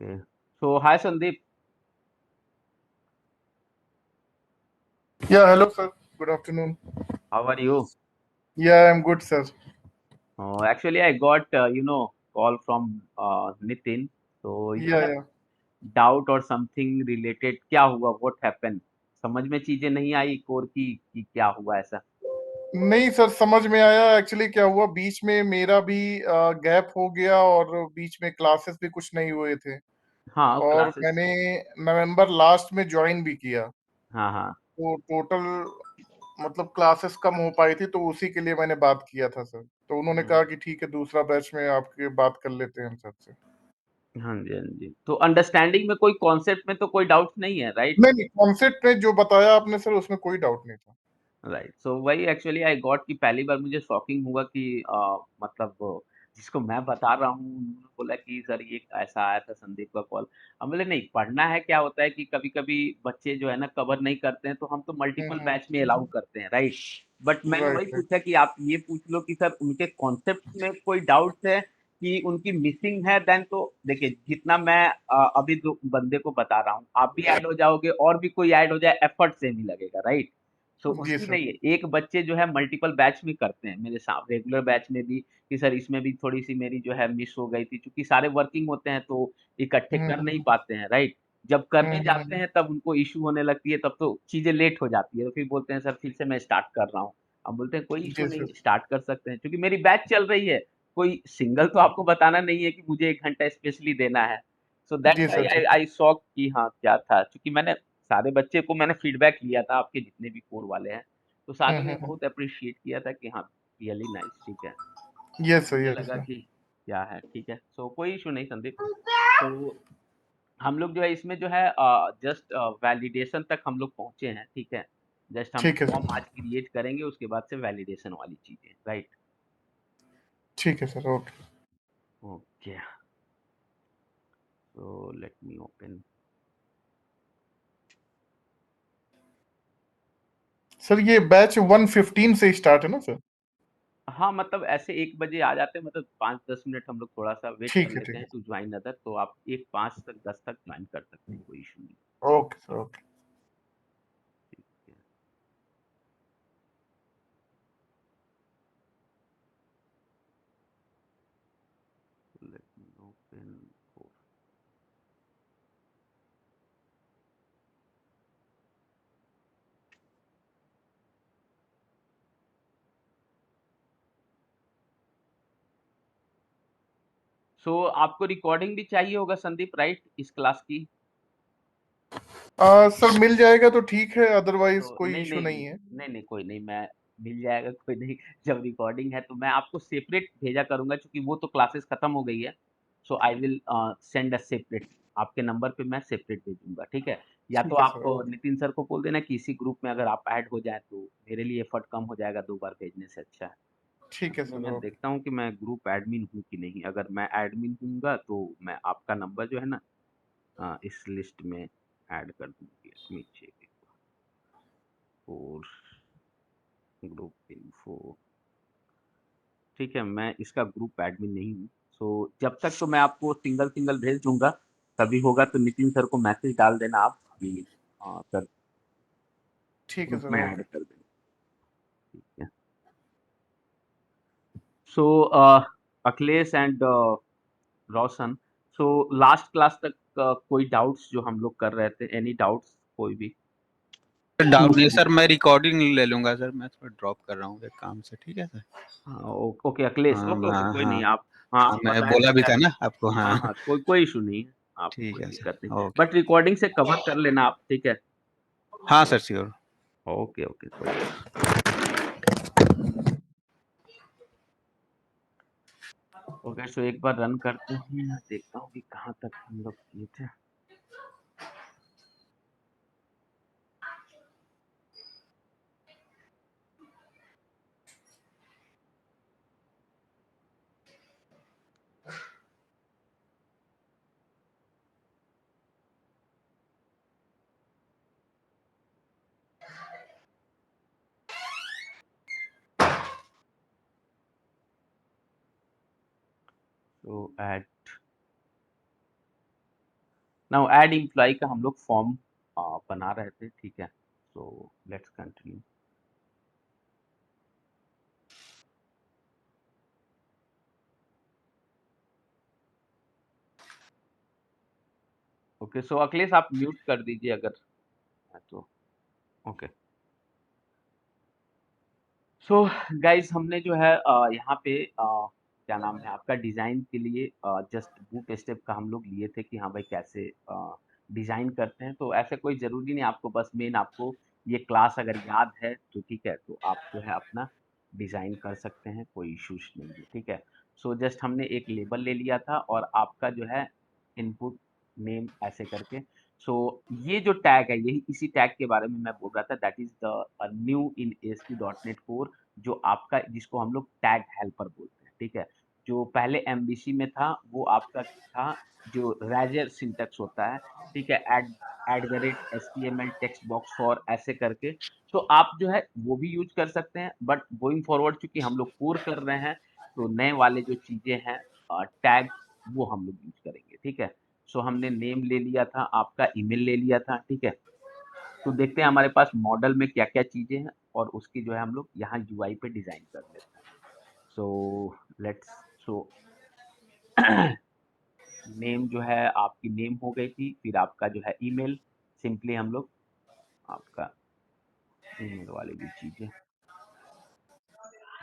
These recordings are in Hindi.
Okay. So, hi Sandeep, Yeah, hello, sir. Good afternoon. how are you? Yeah, I'm good, sir. Actually, I got call from Nitin. So you Yeah, have yeah. doubt or something related? क्या हुआ? What happened? समझ में चीजें नहीं आई कोर की कि क्या हुआ ऐसा? नहीं सर, समझ में आया। एक्चुअली क्या हुआ, बीच में मेरा भी गैप हो गया और बीच में क्लासेस भी कुछ नहीं हुए थे। हाँ, और क्लासेस। मैंने नवंबर लास्ट में ज्वाइन भी किया, हाँ हाँ। तो टोटल मतलब क्लासेस कम हो पाई थी, तो उसी के लिए मैंने बात किया था सर। तो उन्होंने हम्म, कहा कि ठीक है, दूसरा बैच में आपके बात कर लेते हैं हम सर से। हाँ जी हाँ जी। तो अंडरस्टैंडिंग में कोई कॉन्सेप्ट में तो कोई डाउट नहीं है, राइट? नहीं नहीं, कॉन्सेप्ट में जो बताया आपने सर, उसमें कोई डाउट नहीं था। राइट, सो वही एक्चुअली आई गॉट कि पहली बार मुझे शॉकिंग हुआ कि मतलब जिसको मैं बता रहा हूँ उन्होंने बोला कि सर ये ऐसा आया था संदीप का कॉल। हम बोले नहीं, पढ़ना है। क्या होता है कि कभी कभी बच्चे जो है ना कवर नहीं करते हैं, तो हम तो मल्टीपल बैच में अलाउ करते हैं, राइट? बट मैंने वही राइट राइट। पूछा कि आप ये पूछ लो कि सर उनके कॉन्सेप्ट में कोई डाउट है कि उनकी मिसिंग है। देन तो देखिए, जितना मैं अभी जो बंदे को बता रहा हूँ, आप भी ऐड हो जाओगे और भी कोई ऐड हो जाए, एफर्ट सेम ही लगेगा, राइट? सो जी उसकी सर। नहीं है, एक बच्चे जो है मल्टीपल बैच में करते हैं, मेरे साथ रेगुलर बैच में भी कि सर इसमें भी थोड़ी सी मेरी जो है मिस हो गई थी, क्योंकि सारे वर्किंग होते हैं तो इकट्ठे कर नहीं हम्म पाते हैं, राइट? जब करने जाते हम्म। हैं तब उनको इशू होने लगती है, तब तो चीजें लेट हो जाती है, तो फिर बोलते हैं सर फिर से मैं स्टार्ट कर रहा हूँ। हम बोलते हैं कोई इशू जी नहीं, सर। स्टार्ट कर सकते हैं, क्योंकि मेरी बैच चल रही है। कोई सिंगल तो आपको बताना नहीं है कि मुझे 1 घंटा स्पेशली देना है। सो जी दैट्स सर। आई जी आई शॉक कि हाँ क्या था, क्योंकि मैंने सारे बच्चे को मैंने फीडबैक लिया था, आपके जितने भी कोर वाले हैं, तो सारे ने हम्म। बहुत अप्रिशिएट किया था कि हाँ, रियली नाइस, ठीक है। यस सर, मुझे यस लगा सर। कि क्या है, ठीक है, सो कोई इशू नहीं संदीप। तो हम लोग जो है इसमें जो है जस्ट वैलिडेशन तक हम लोग पहुंचे हैं, ठीक है। जस्ट हम ठीक है फॉर्म सर। आज क्रिएट करेंगे, उसके बाद से वैलिडेशन वाली चीजें, राइट? ठीक है sir, okay. Okay, so let me open. Sir ये बैच 1:15 से स्टार्ट है ना सर? हाँ, मतलब ऐसे 1 बजे आ जाते हैं, मतलब 5-10 मिनट हम लोग थोड़ा सा वेट कर लेते ठीक हैं है। टू ज्वाइन अदर, तो आप एक 5 तक 10 तक ज्वाइन कर सकते हैं, कोई इशू नहीं। Okay sir, okay. ठीक है, लेट मी ओपन। सो आपको रिकॉर्डिंग भी चाहिए होगा संदीप, राइट, इस क्लास की? सर मिल जाएगा तो ठीक है, अदरवाइज तो कोई नहीं इशू नहीं नहीं है। नहीं नहीं, कोई नहीं, मैं मिल जाएगा, कोई नहीं। जब रिकॉर्डिंग है तो मैं आपको सेपरेट भेजा करूंगा, क्योंकि वो तो क्लासेस खत्म हो गई है। So I will send a separate, आपके नंबर पे मैं सेपरेट भेजूंगा, ठीक है। या तो ठीक है आप सर, ओके। नितिन सर को बोल देना कि इसी ग्रुप में अगर आप ऐड हो जाए तो मेरे लिए एफर्ट कम हो जाएगा, 2 बार भेजने से अच्छा है। ठीक है अभी सर, मैं ओके। देखता हूँ कि मैं ग्रुप एडमिन हूँ कि नहीं। अगर मैं एडमिन हूँगा तो मैं आपका नंबर जो है ना इस लिस्ट में ऐड कर दूंगी। लेट मी चेक और ग्रुप इन्फो, ठीक है। मैं इसका ग्रुप एडमिन नहीं हूँ, सो जब तक तो मैं आपको सिंगल सिंगल भेज दूंगा। कभी होगा तो नितिन सर को मैसेज डाल देना आप कि सर ठीक है ग्रुप सर, में ओके। ऐड कर देना, ठीक है। So Akhilesh and Roshan, so last class तक कोई डाउट्स जो हम लोग कर रहे थे, एनी डाउट्स कोई भी? डाउट नहीं सर, मैं रिकॉर्डिंग ले लूंगा सर, मैं थोड़ा ड्रॉप कर रहा हूँ एक काम से, ठीक है सर। हाँ, ओके अखिलेश, हाँ ओके ओके, हाँ कोई हाँ नहीं, आप हाँ हाँ, आप मैं बताया बोला तो भी क्या। था ना आपको, हाँ। हाँ हाँ, कोई कोई इशू नहीं है, आप ठीक कोई है दिक्कत नहीं। Sir, okay. बट रिकॉर्डिंग से कवर कर लेना आप, ठीक है। हाँ सर, श्योर। ओके ओके, कोई बात नहीं। ओके, सो एक बार रन करते हैं, देखता हूँ कि कहाँ तक हम लोग किए थे। तो ऐड नाउ ऐड एम्प्लॉय का हम लोग फॉर्म बना रहे थे, ठीक है। So let's continue. ओके, सो अखिलेश आप म्यूट कर दीजिए अगर है तो। ओके, सो गाइस हमने जो है यहाँ पे क्या नाम है आपका डिजाइन के लिए जस्ट बूट स्टेप का हम लोग लिए थे कि हाँ भाई कैसे डिजाइन करते हैं। तो ऐसे कोई जरूरी नहीं, आपको बस मेन आपको ये क्लास अगर याद है तो ठीक है, तो आप जो है अपना डिजाइन कर सकते हैं, कोई इश्यूज नहीं है, ठीक है। सो जस्ट हमने एक लेबल ले लिया था और आपका जो है इनपुट नेम ऐसे करके। सो ये जो टैग है यही इसी टैग के बारे में मैं बोल रहा था, that is the new in ASP.NET core, जो आपका जिसको हम लोग टैग हेल्पर बोलते हैं, ठीक है। जो पहले एमबीसी में था वो आपका था जो रैजर सिंटैक्स होता है, ठीक है, @HTML टेक्स्ट बॉक्स फॉर ऐसे करके। तो आप जो है वो भी यूज कर सकते हैं, बट गोइंग फॉरवर्ड चूंकि हम लोग कोर कर रहे हैं तो नए वाले जो चीजें हैं टैग वो हम लोग यूज करेंगे, ठीक है। सो हमने नेम ले लिया था, आपका ईमेल ले लिया था, ठीक है। तो देखते हैं हमारे पास मॉडल में क्या क्या चीजें हैं और उसकी जो है हम लोग यहाँ यूआई पे डिजाइन कर लेते हैं। सो लेट्स सो नेम जो है आपकी नेम हो गई थी, फिर आपका जो है ईमेल, सिंपली हम लोग आपका ईमेल वाली भी चीजें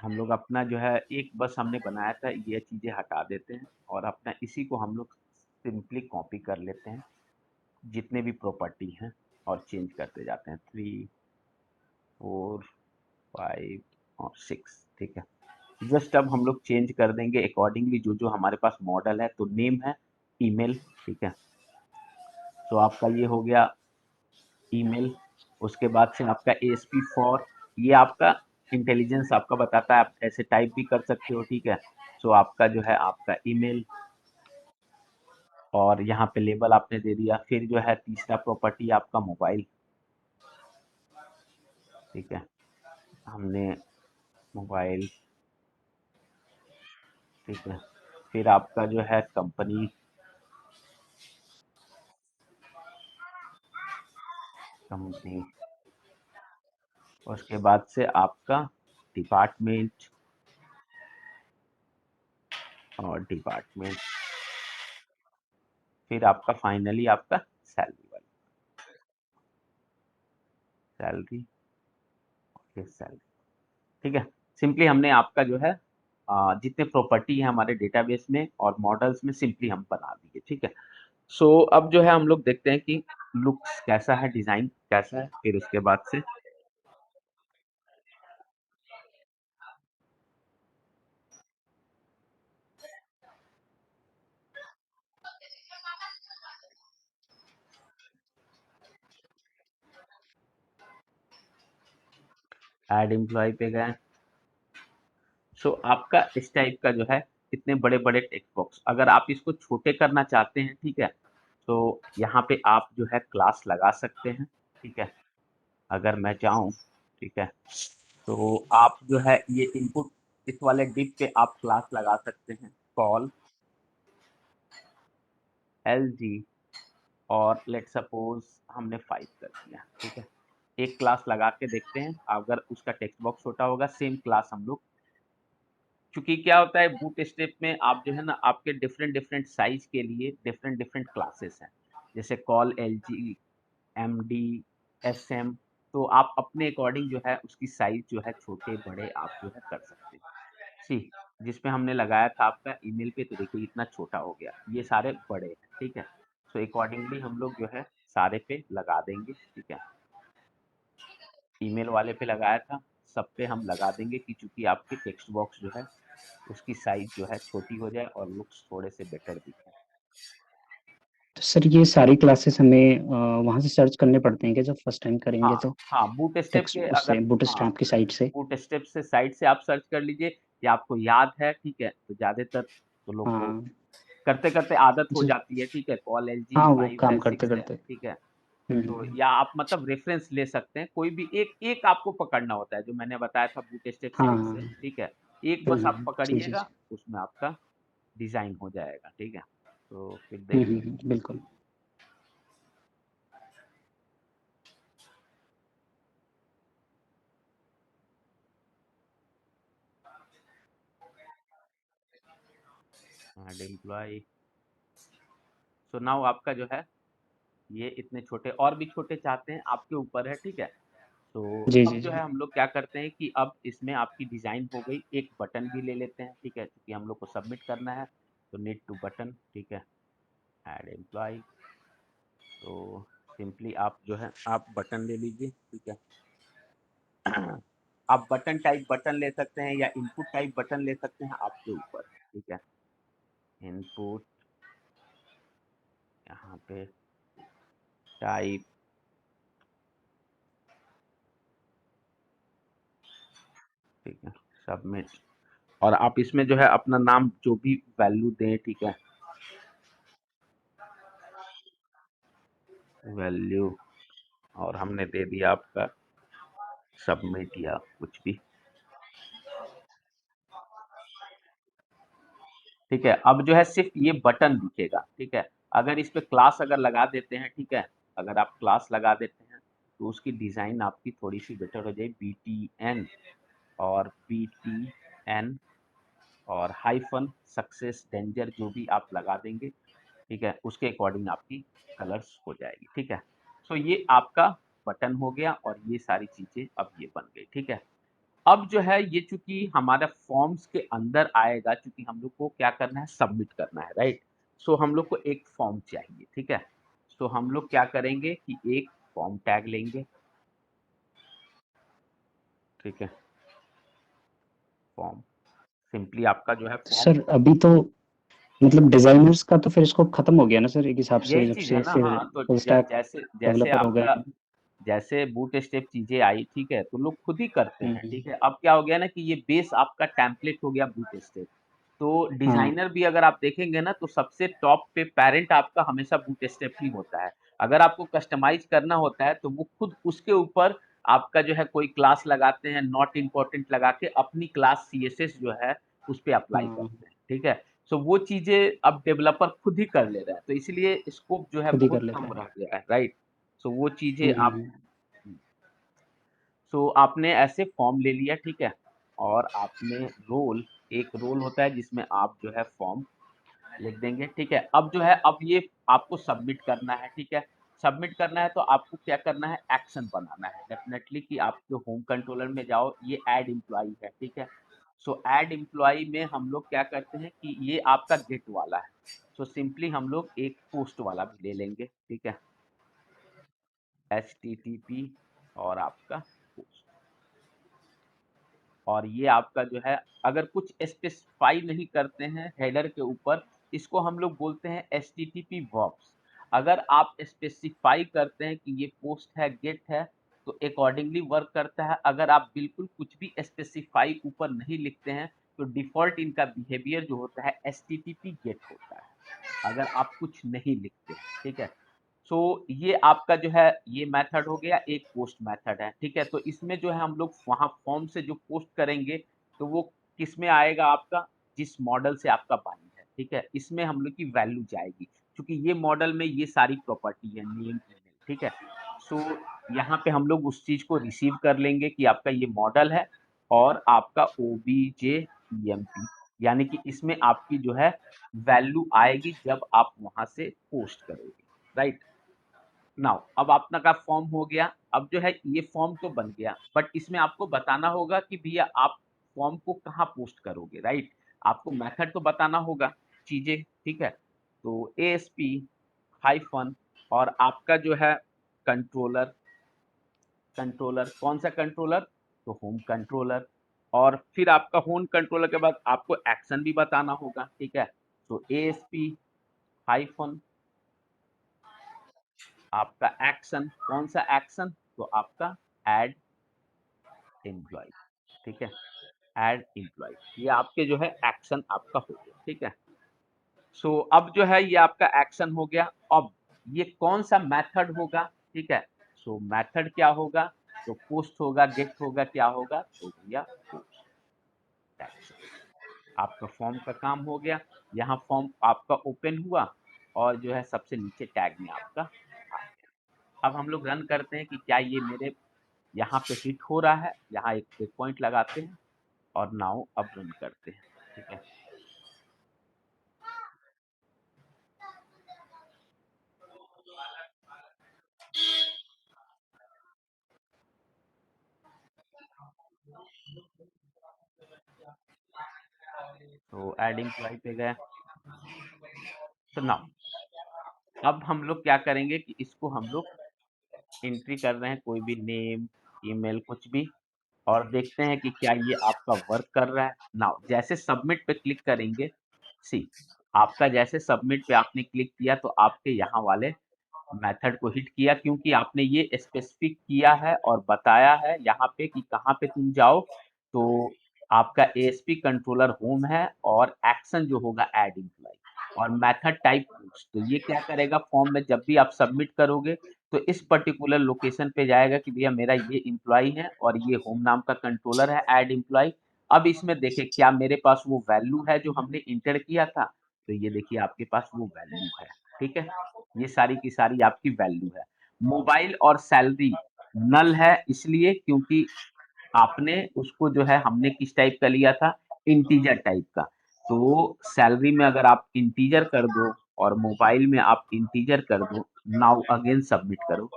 हम लोग अपना जो है एक बस हमने बनाया था, ये चीजें हटा देते हैं और अपना इसी को हम लोग सिंपली कॉपी कर लेते हैं, जितने भी प्रॉपर्टी हैं और चेंज करते जाते हैं 3 4 5 और 6, ठीक है। जस्ट अब हम लोग चेंज कर देंगे अकॉर्डिंगली जो जो हमारे पास मॉडल है। तो नेम है ईमेल, ठीक है। तो आपका ये हो गया ईमेल। उसके बाद से आपका ASP फॉर, ये आपका इंटेलिजेंस आपका बताता है, आप ऐसे टाइप भी कर सकते हो, ठीक है। सो आपका जो है आपका ईमेल और यहाँ पे लेबल आपने दे दिया। फिर जो है तीसरा प्रॉपर्टी आपका मोबाइल, ठीक है, हमने मोबाइल, ठीक है। फिर आपका जो है कंपनी कंपनी उसके बाद से आपका डिपार्टमेंट और डिपार्टमेंट, फिर आपका फाइनली आपका सैलरी वाली सैलरी, ओके सैलरी, ठीक है। सिंपली हमने आपका जो है जितने प्रॉपर्टी है हमारे डेटाबेस में और मॉडल्स में सिंपली हम बना दिए, ठीक है। सो अब जो है हम लोग देखते हैं कि लुक्स कैसा है, डिजाइन कैसा है। फिर उसके बाद से ऐड एम्प्लॉय पे गए। सो आपका इस टाइप का जो है इतने बड़े बड़े टेक्स्ट बॉक्स, अगर आप इसको छोटे करना चाहते हैं, ठीक है, तो यहाँ पे आप जो है क्लास लगा सकते हैं, ठीक है। अगर मैं चाहूँ, ठीक है, तो आप जो है ये इनपुट इस वाले डिप पे आप क्लास लगा सकते हैं, कॉल LG और लेट सपोज हमने 5 कर दिया, ठीक है। एक क्लास लगा के देखते हैं, अगर उसका टेक्स्ट बॉक्स छोटा होगा सेम क्लास हम लोग, क्योंकि क्या होता है बूट स्टेप में आप जो है ना आपके डिफरेंट डिफरेंट साइज के लिए डिफरेंट डिफरेंट क्लासेस हैं, जैसे कॉल LG MD SM। तो आप अपने अकॉर्डिंग जो है उसकी साइज जो है छोटे बड़े आप जो है कर सकते हैं। सी जिसमें हमने लगाया था आपका ईमेल पे, तो देखिए इतना छोटा हो गया, ये सारे बड़े हैं, ठीक है। सो अकॉर्डिंगली हम लोग जो है सारे पे लगा देंगे, ठीक है। ईमेल वाले पे लगाया था, सब पे हम लगा देंगे कि चूंकि आपके टेक्स्ट बॉक्स जो है उसकी साइज जो है छोटी हो जाए और लुक्स थोड़े से बेटर दिखे। तो सर ये सारी क्लासेस हमें वहां से सर्च करने पड़ते हैं क्या जब फर्स्ट टाइम करेंगे हाँ तो हाँ, बूट स्टेप टेक्स्ट के उससे अगर हाँ बूटस्ट्रैप की साइट से? बूट स्टेप से साइट से आप सर्च कर लीजिए या आपको याद है, ठीक है। तो ज्यादातर तो लोग को हाँ करते करते आदत हो जी, जाती है, ठीक है, कॉल LG हाँ वो 5 काम है करते 6 है, करते। ठीक है। तो हम्म, या आप मतलब रेफरेंस ले सकते हैं, कोई भी एक एक आपको पकड़ना होता है, जो मैंने बताया था बूट स्टेप हाँ साइट हाँ से, ठीक है। एक बस आप जी जी जी। पकड़िएगा, उसमें आपका डिजाइन हो जाएगा, ठीक है। तो फिर देखते हैं। बिल्कुल। Add employ. सो नाउ आपका जो है ये इतने छोटे, और भी छोटे चाहते हैं आपके ऊपर है, ठीक है। तो जी, अब जी, जो जी। है हम लोग क्या करते हैं कि अब इसमें आपकी डिज़ाइन हो गई, एक बटन भी ले लेते हैं, ठीक है, क्योंकि हम लोग को सबमिट करना है, तो नीड टू बटन, ठीक है, ऐड एम्प्लॉय। तो सिंपली आप जो है आप बटन ले लीजिए, ठीक है। आप बटन टाइप बटन ले सकते हैं या इनपुट टाइप बटन ले सकते हैं, आपके ऊपर है, ठीक है। इनपुट, यहाँ पे टाइप, ठीक है, सबमिट। और आप इसमें जो है अपना नाम जो भी वैल्यू दें, ठीक है, वैल्यू, और हमने दे दिया आपका सबमिट या कुछ भी, ठीक है। अब जो है सिर्फ ये बटन दिखेगा, ठीक है। अगर इस पे क्लास अगर लगा देते हैं, ठीक है, अगर आप क्लास लगा देते हैं तो उसकी डिज़ाइन आपकी थोड़ी सी बेटर हो जाए, BTN और BTN और हाइफन सक्सेस डेंजर जो भी आप लगा देंगे, ठीक है, उसके अकॉर्डिंग आपकी कलर्स हो जाएगी, ठीक है। सो ये आपका बटन हो गया और ये सारी चीज़ें अब ये बन गई, ठीक है। अब जो है ये चूंकि हमारा फॉर्म्स के अंदर आएगा, चूंकि हम लोग को क्या करना है, सबमिट करना है, राइट। सो हम लोग को एक फॉर्म चाहिए, ठीक है। सो हम लोग क्या करेंगे कि एक फॉर्म टैग लेंगे, ठीक है, फॉर्म, सिंपली आपका जो है फॉर्म। सर अभी तो मतलब डिज़ाइनर्स का तो फिर स्कोप खत्म हो गया ना सर, एक हिसाब से यही जब चीज है से ना, फिर हाँ, तो फुल स्टैक जैसे जैसे डेवलपर हो गए आपका हैं। जैसे बूट स्टेप चीजें आई, ठीक है, तो लोग खुद ही करते हैं, हुँ, ठीक है। अब क्या हो गया ना कि ये बेस आपका टेम्पलेट हो गया बूट स्टेप, तो हाँ, डिजाइनर भी अगर आप देखेंगे ना तो सबसे टॉप पे पेरेंट आपका हमेशा बूट स्टेप ही होता है। अगर आपको कस्टमाइज करना होता है तो वो खुद उसके ऊपर आपका जो है कोई क्लास लगाते हैं, नॉट इम्पोर्टेंट लगा के अपनी क्लास CSS जो है उस पे अप्लाई हाँ, करते हैं, ठीक है। सो वो चीजें अब डेवलपर खुद ही कर ले रहा है, तो इसलिए स्कोप जो है खुद ही कर बहुत लेता कम है। रह गया है, राइट। सो वो चीजें आप, हुँ, सो आपने ऐसे फॉर्म ले लिया, ठीक है, और आपने रोल, एक रोल होता है जिसमें आप जो है फॉर्म लिख देंगे, ठीक है। अब जो है अब ये आपको सबमिट करना है, ठीक है। सबमिट करना है तो आपको क्या करना है, एक्शन बनाना है डेफिनेटली, कि आप जो होम कंट्रोलर में जाओ, ये ऐड एम्प्लॉई है, ठीक है। सो ऐड एम्प्लॉई में हम लोग क्या करते हैं कि ये आपका गेट वाला है, सो सिंपली हम लोग एक पोस्ट वाला भी ले लेंगे, ठीक है, HTTP और आपका पोस्ट। और ये आपका जो है अगर कुछ स्पेसिफाई नहीं करते हैं हेडर के ऊपर, इसको हम लोग बोलते हैं HTTP वर्ब्स। अगर आप स्पेसिफाई करते हैं कि ये पोस्ट है, गेट है, तो अकॉर्डिंगली वर्क करता है। अगर आप बिल्कुल कुछ भी स्पेसिफाई ऊपर नहीं लिखते हैं तो डिफ़ॉल्ट इनका बिहेवियर जो होता है HTTP गेट होता है, अगर आप कुछ नहीं लिखते हैं, ठीक है। सो ये आपका जो है ये मेथड हो गया, एक पोस्ट मेथड है, ठीक है। तो इसमें जो है हम लोग वहाँ फॉर्म से जो पोस्ट करेंगे तो वो किस में आएगा, आपका जिस मॉडल से आपका बाइंड है, ठीक है, इसमें हम लोग की वैल्यू जाएगी, क्योंकि ये मॉडल में ये सारी प्रॉपर्टी है, नेम, ईमेल, ठीक है। सो यहाँ पे हम लोग उस चीज को रिसीव कर लेंगे कि आपका ये मॉडल है और आपका OBJEMP, यानी कि इसमें आपकी जो है वैल्यू आएगी जब आप वहां से पोस्ट करोगे, राइट। नाउ अब अपना का फॉर्म हो गया। अब जो है ये फॉर्म तो बन गया, बट इसमें आपको बताना होगा कि भैया आप फॉर्म को कहाँ पोस्ट करोगे, राइट। आपको मेथड तो बताना होगा, चीजें, ठीक है। तो ASP हाइफन और आपका जो है कंट्रोलर, कंट्रोलर कौन सा कंट्रोलर, तो होम कंट्रोलर। और फिर आपका होम कंट्रोलर के बाद आपको एक्शन भी बताना होगा, ठीक है। तो ASP हाइफन आपका एक्शन, कौन सा एक्शन, तो आपका ऐड एम्प्लॉय, ठीक है, ऐड एम्प्लॉय, ये आपके जो है एक्शन आपका हो गया, ठीक है। सो अब जो है ये आपका एक्शन हो गया। अब ये कौन सा मेथड होगा, ठीक है। सो मेथड क्या होगा, तो पोस्ट होगा, गेट होगा, क्या होगा, तो भैया पोस्ट एक्शन। आपका फॉर्म का काम हो गया, यहाँ फॉर्म आपका ओपन हुआ और जो है सबसे नीचे टैग में आपका आ गया। अब हम लोग रन करते हैं कि क्या ये मेरे यहाँ पे हिट हो रहा है, यहाँ एक ब्रेक पॉइंट लगाते हैं और नाउ अब रन करते हैं, ठीक है। तो ऐड एम्प्लॉय पे गए। तो नाउ अब हम लोग क्या करेंगे कि इसको हम लोग एंट्री कर रहे हैं, कोई भी नेम, ईमेल, कुछ भी, और देखते हैं कि क्या ये आपका वर्क कर रहा है। नाउ जैसे सबमिट पे क्लिक करेंगे, सी आपका जैसे सबमिट पे आपने क्लिक किया तो आपके यहाँ वाले मेथड को हिट किया, क्योंकि आपने ये स्पेसिफिक किया है और बताया है यहाँ पे कि कहाँ पे तुम जाओ। तो आपका एएसपी कंट्रोलर होम है और एक्शन जो होगा ऐड एम्प्लॉय और मेथड टाइप पोस्ट। तो ये क्या करेगा, फॉर्म में जब भी आप सबमिट करोगे तो इस पर्टिकुलर लोकेशन पे जाएगा कि भैया मेरा ये एम्प्लॉय है और ये होम नाम का कंट्रोलर है ऐड एम्प्लॉय। अब इसमें देखें क्या मेरे पास वो वैल्यू है जो हमने इंटर किया था। तो ये देखिए आपके पास वो वैल्यू है, ठीक है, ये सारी की सारी आपकी वैल्यू है। मोबाइल और सैलरी नल है, इसलिए क्योंकि आपने उसको जो है हमने किस टाइप का लिया था, इंटीजर टाइप का। तो सैलरी में अगर आप इंटीजर कर दो और मोबाइल में आप इंटीजर कर दो, नाउ अगेन सबमिट करो,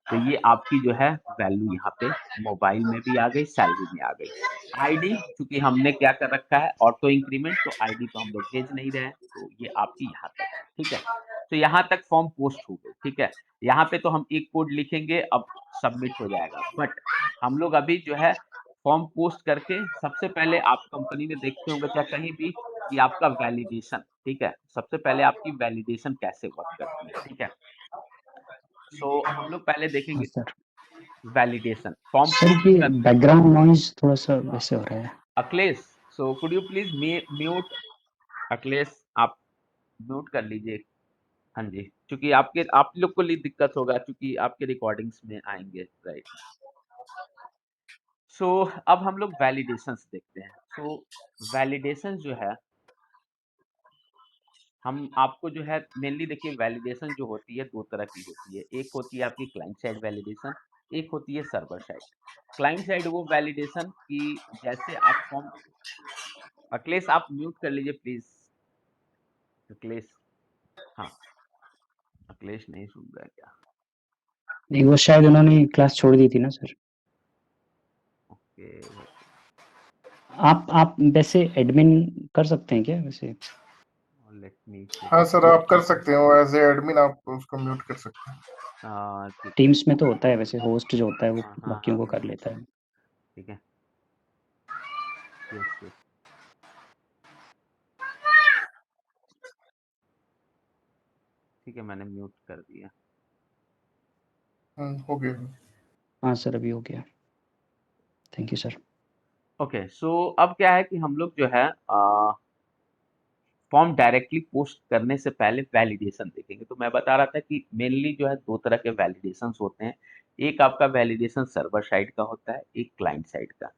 तो ये आपकी जो है वैल्यू यहाँ पे मोबाइल में भी आ गई, सैलरी में आ गई। आईडी चूंकि हमने क्या कर रखा है ऑटो इंक्रीमेंट, तो आईडी तो हम लोग भेज नहीं रहे हैं, तो ये आपकी यहाँ तक है, ठीक है। तो यहाँ तक फॉर्म पोस्ट हो गई, ठीक है। यहाँ पे तो हम एक कोड लिखेंगे, अब सबमिट हो जाएगा। बट हम लोग अभी जो है फॉर्म पोस्ट करके सबसे पहले आप कंपनी में देखते होंगे चाहे कहीं भी कि आपका वैलिडेशन, ठीक है, सबसे पहले आपकी वैलिडेशन कैसे वर्क करती है, ठीक है। सो हम लोग पहले हाँ देखेंगे sir. Validation form sir post ये कर। बैकग्राउंड नॉइज़ थोड़ा-सा वैसे हो रहा है। Akhilesh, so could you please mute, Akhilesh आप म्यूट कर लीजिए। हाँ जी, क्योंकि आपके आप लोग को लिए दिक्कत होगा, क्योंकि आपके रिकॉर्डिंग्स में आएंगे, राइट। सो अब हम लोग वैलिडेशंस देखते हैं। सो वैलिडेशन जो है हम आपको जो है मेनली देखिए, वैलिडेशन जो होती है दो तरह की होती है। एक होती है आपकी क्लाइंट साइड वैलिडेशन, एक होती है सर्वर साइड। क्लाइंट साइड वो वैलिडेशन की जैसे आप फॉर्म, अखिलेश आप म्यूट कर लीजिए प्लीज, अखिलेश। हाँ, अखिलेश नहीं सुन रहा है क्या? नहीं, वो शायद उन्होंने क्लास छोड़ दी थी ना सर। ओके, आप वैसे एडमिन कर सकते हैं क्या वैसे? Let me check. हाँ सर, आप कर सकते हो एज ए एडमिन, आप उसको म्यूट कर सकते हैं। ठीक है, टीम्स में तो होता है वैसे, होस्ट जो होता है वो हाँ हाँ बाकियों को हाँ, कर लेता है। ठीक है, यस यस, ठीक है, मैंने म्यूट कर दिया। हो गया। हाँ सर, अभी हो गया। Thank you sir. ओके, सो अब क्या है कि हम लोग जो है फॉर्म डायरेक्टली पोस्ट करने से पहले वैलिडेशन देखेंगे। तो मैं बता रहा था कि मेनली जो है दो तरह के वैलिडेशंस होते हैं। एक आपका वैलिडेशन सर्वर साइड का होता है, एक क्लाइंट साइड का।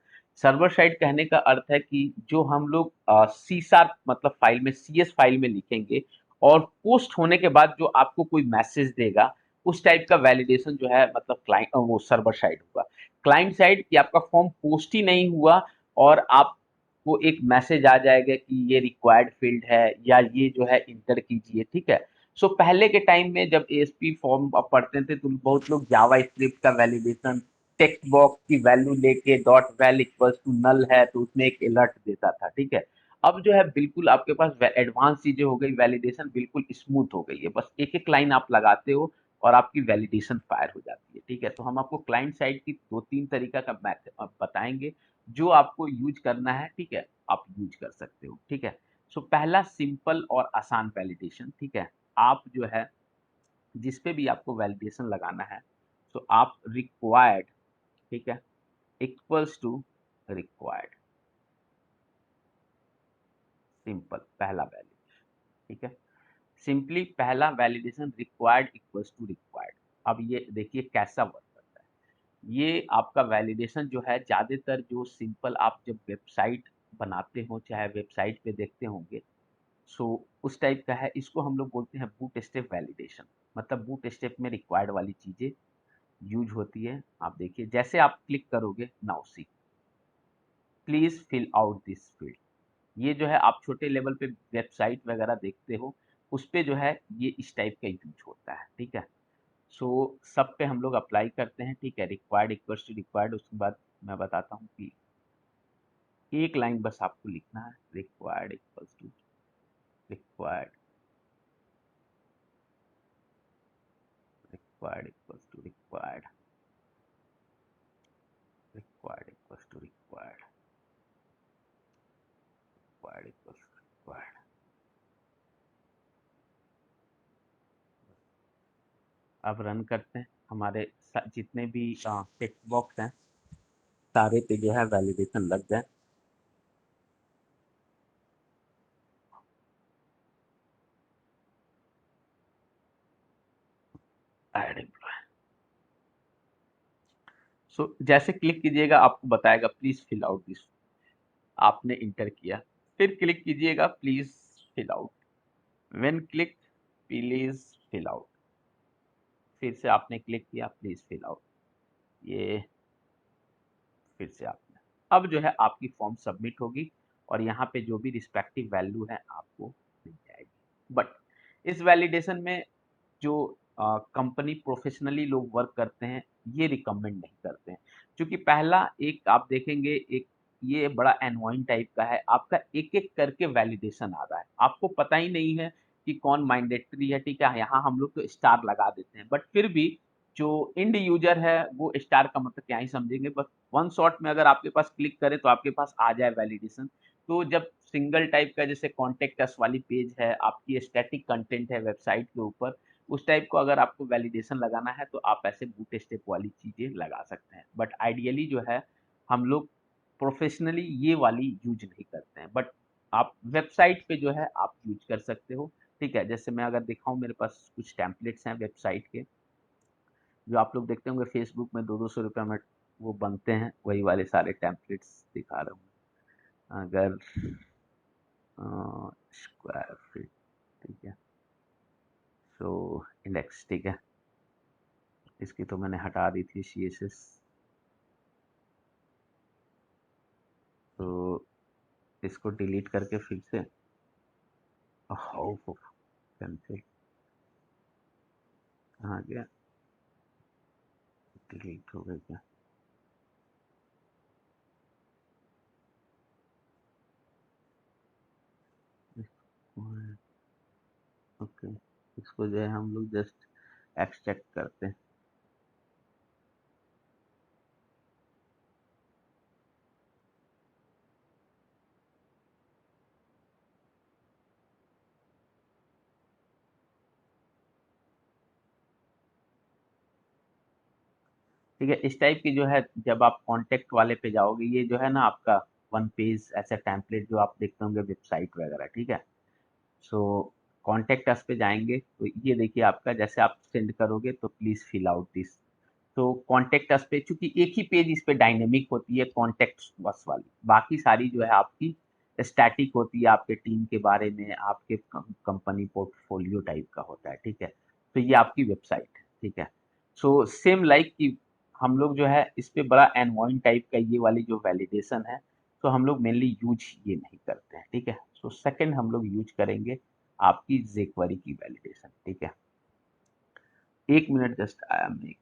सर्वर साइड कहने का अर्थ है कि जो हम लोग सी शार्प मतलब फाइल में, CS फाइल में लिखेंगे और पोस्ट होने के बाद जो आपको कोई मैसेज देगा, उस टाइप का वैलिडेशन जो है मतलब क्लाइंट वो सर्वर साइड होगा। क्लाइंट साइड कि आपका फॉर्म पोस्ट ही नहीं हुआ और आप को एक मैसेज आ जाएगा कि ये रिक्वायर्ड फील्ड है या ये जो है इंटर कीजिए, ठीक है। सो पहले के टाइम में जब एएसपी फॉर्म पढ़ते थे तो बहुत लोग जावा स्क्रिप्ट का वैलिडेशन टेक्स्ट बॉक्स की वैल्यू लेके dot val equals to null है तो उसमें एक अलर्ट देता था, ठीक है। अब जो है बिल्कुल आपके पास एडवांस चीजें हो गई, वैलिडेशन बिल्कुल स्मूथ हो गई है, बस एक एक लाइन आप लगाते हो और आपकी वैलिडेशन फायर हो जाती है, ठीक है। तो हम आपको क्लाइंट साइड की दो तीन तरीका का मैथड बताएंगे जो आपको यूज करना है, ठीक है, आप यूज कर सकते हो, ठीक है। सो पहला सिंपल और आसान वैलिडेशन, ठीक है। आप जो है जिस पे भी आपको वैलिडेशन लगाना है, तो आप रिक्वायर्ड, ठीक है, इक्वल्स टू रिक्वायर्ड, सिंपल पहला वैलिडेशन, ठीक है। सिंपली पहला validation required equals to required. अब ये देखिए कैसा वर्क करता है। ये आपका वैलिडेशन जो है ज़्यादातर जो सिंपल आप जब वेबसाइट बनाते हो चाहे वेबसाइट पे देखते होंगे, सो उस टाइप का है। इसको हम लोग बोलते हैं बूट स्टेप वैलिडेशन, मतलब बूट स्टेप में रिक्वायर्ड वाली चीज़ें यूज होती है। आप देखिए जैसे आप क्लिक करोगे now see please fill out this field, ये जो है आप छोटे लेवल पे वेबसाइट वगैरह देखते हो उस पे जो है ये इस टाइप का यूज होता है, ठीक है। सो सब पे हम लोग अप्लाई करते हैं, ठीक है। रिक्वायर्ड इक्वल्स टू रिक्वायर्ड, उसके बाद मैं बताता हूँ कि एक लाइन बस आपको लिखना है, required equals to required equals to required equals to required equals to required. अब रन करते हैं। हमारे जितने भी टेक्स्ट बॉक्स हैं सारे पे जो है वैलिडेशन लग जाए। Add employ. सो जैसे क्लिक कीजिएगा आपको बताएगा प्लीज फिल आउट दिस। आपने इंटर किया, फिर क्लिक कीजिएगा please fill out. When click please fill out, फिर से आपने क्लिक किया प्लीज फिल आउट, ये फिर से आपने। अब जो है आपकी फॉर्म सबमिट होगी और यहाँ पे जो भी रिस्पेक्टिव वैल्यू है आपको मिल जाएगी। बट इस वैलिडेशन में जो कंपनी प्रोफेशनली लोग वर्क करते हैं ये रिकमेंड नहीं करते हैं, क्योंकि पहला एक आप देखेंगे एक ये बड़ा एनोइंग टाइप का है, आपका एक एक करके वैलिडेशन आ रहा है, आपको पता ही नहीं है कि कौन मैंडेटरी है। ठीक है, यहाँ हम लोग तो स्टार लगा देते हैं, बट फिर भी जो इंड यूजर है वो स्टार का मतलब क्या ही समझेंगे। बस वन शॉट में अगर आपके पास क्लिक करे तो आपके पास आ जाए वैलिडेशन। तो जब सिंगल टाइप का जैसे कॉन्टेक्ट अस वाली पेज है, आपकी स्टैटिक कंटेंट है वेबसाइट के ऊपर, उस टाइप को अगर आपको वैलिडेशन लगाना है तो आप ऐसे बूट स्टेप वाली चीजें लगा सकते हैं। बट आइडियली जो है हम लोग प्रोफेशनली ये वाली यूज नहीं करते हैं, बट आप वेबसाइट पे जो है आप यूज कर सकते हो। ठीक है, जैसे मैं अगर दिखाऊं मेरे पास कुछ टेम्पलेट्स हैं वेबसाइट के, जो आप लोग देखते होंगे फेसबुक में 200 रुपये में वो बनते हैं, वही वाले सारे टेम्पलेट्स दिखा रहा हूँ। अगर स्क्वायर फीट, ठीक है, सो इंडेक्स, ठीक है, इसकी तो मैंने हटा दी थी CSS, तो इसको डिलीट करके फिर से कैंसिल, कहाँ गया, डिलीट हो गया क्या? ओके, इसको जो है हम लोग जस्ट एक्सट्रैक्ट करते हैं। ठीक है, इस टाइप की जो है जब आप कॉन्टेक्ट वाले पे जाओगे, ये जो है ना आपका वन पेज ऐसा टेम्पलेट जो आप देखते होंगे वेबसाइट वगैरह। ठीक है, सो कॉन्टेक्ट अस पे जाएंगे तो ये देखिए आपका जैसे आप सेंड करोगे तो प्लीज फिल आउट दिस। तो कॉन्टेक्ट अस पे चूंकि एक ही पेज इस पे डायनेमिक होती है कॉन्टेक्ट अस वाली, बाकी सारी जो है आपकी स्टैटिक होती है, आपके टीम के बारे में, आपके कंपनी पोर्टफोलियो टाइप का होता है। ठीक है, तो ये आपकी वेबसाइट है। ठीक है, सो सेम लाइक कि हम लोग जो है इस पे बड़ा एनवाइन टाइप का ये वाली जो वैलिडेशन है, तो हम लोग मेनली यूज ये नहीं करते हैं। ठीक है, सो सेकंड हम लोग यूज करेंगे आपकी jQuery की वैलिडेशन। ठीक है, एक मिनट जस्ट आया मैं।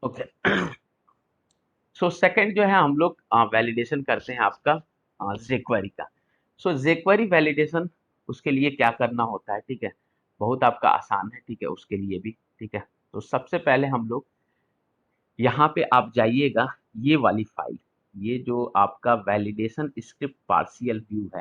ओके, सो सेकंड जो है हम लोग वैलिडेशन करते हैं आपका jQuery का। सो jQuery वैलिडेशन उसके लिए क्या करना होता है, ठीक है, बहुत आपका आसान है। ठीक है, उसके लिए भी ठीक है, तो सबसे पहले हम लोग यहाँ पे आप जाइएगा, ये वाली फाइल, ये जो आपका वैलिडेशन स्क्रिप्ट पार्शियल व्यू है,